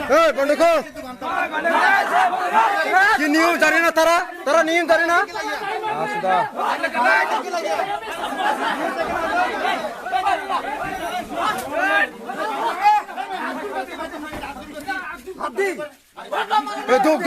बंदको कि नियम जारी ना तारा तारा नियम जारी ना sudah duk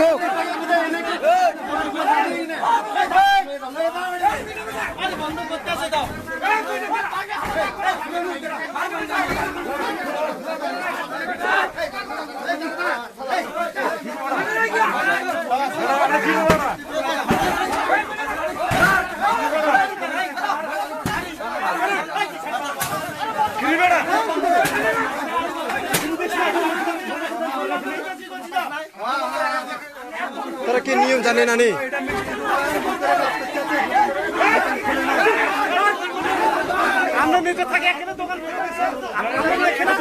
तारा के नियम जाने ना नहीं हमने में कथा क्या करना दुकान हमने में खेला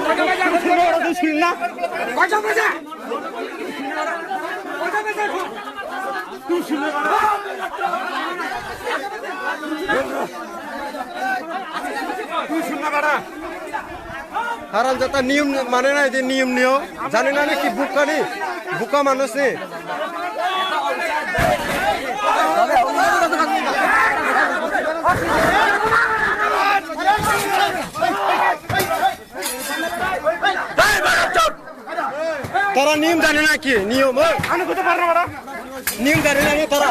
और कुछ ना बचा तू सुने बड़ा हाराम जाता नियम माने ना ये नियम नियो जाने ना कि बुका मानुस नहीं तारा नियम जाने ना कि नियम नियम जाने ना नहीं तारा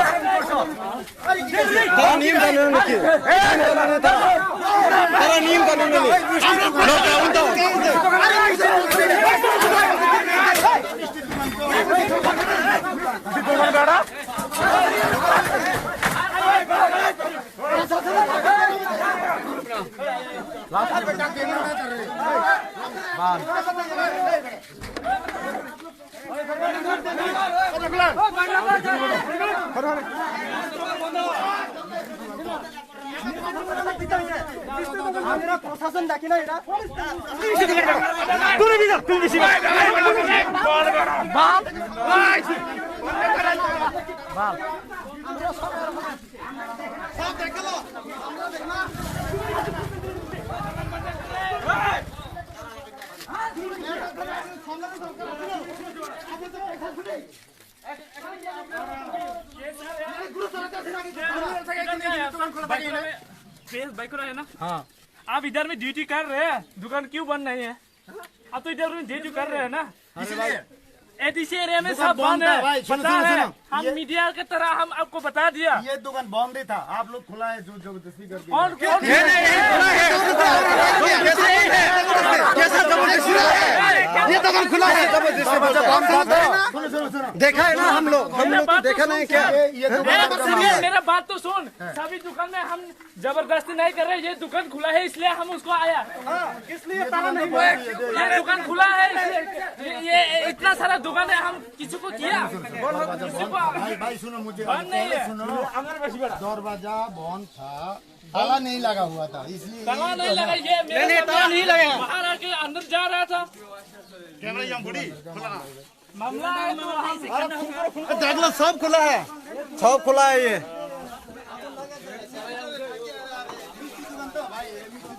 नियम जाने ना कि तारा नियम जाने ना नहीं प्रशासन देखी ना बाइक है ना हाँ आप इधर में ड्यूटी कर रहे हैं दुकान क्यों बंद नहीं है आप तो इधर में ड्यूटी कर रहे हैं ना एडीसी एरिया में सब बंद है पता है हम मीडिया की तरह हम आपको बता दिया ये दुकान बंद ही था आप लोग खुला है जो जबरदस्ती करके और ये दुकान खुला है देखा है ना हम लोग तो देखा नहीं क्या मेरा बात तो सुन सभी दुकान में हम जबरदस्ती नहीं कर रहे ये दुकान खुला है इसलिए हम उसको आया इसलिए ताला नहीं ये दुकान खुला है ये इतना सारा दुकान है हम किसी को किया भाई सुनो मुझे सुनो दरवाजा बंद था ताला नहीं लगा हुआ था इसलिए ताला नहीं लगा ये मेरा ताला नहीं लगा बाहर आके अंदर जा रहा था कैमरा यहाँ बुढ़ी मामला है देखलो सब खुला है ये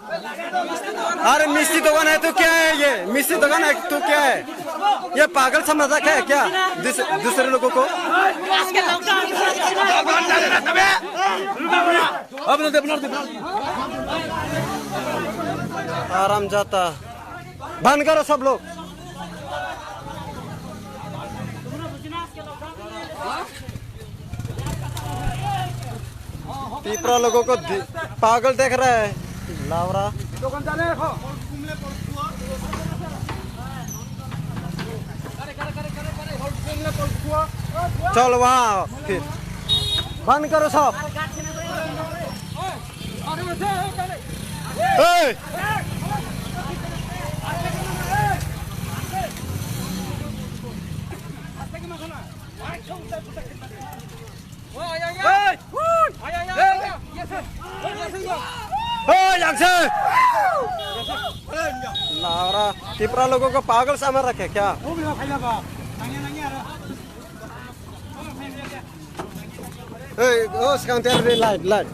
अरे मिस्त्री दुकान है तो क्या है ये मिस्त्री दुकान है तो क्या है ये पागल सा मजाक है क्या दूसरे लोगों को आराम जाता बंद करो सब लोग पीपरा लोगों को पागल देख रहा है लावरा चल वहाँ फिर बंद करो सब लावरा टिपरा लोगों को पागल समझ रखे क्या? sekarang lihat light.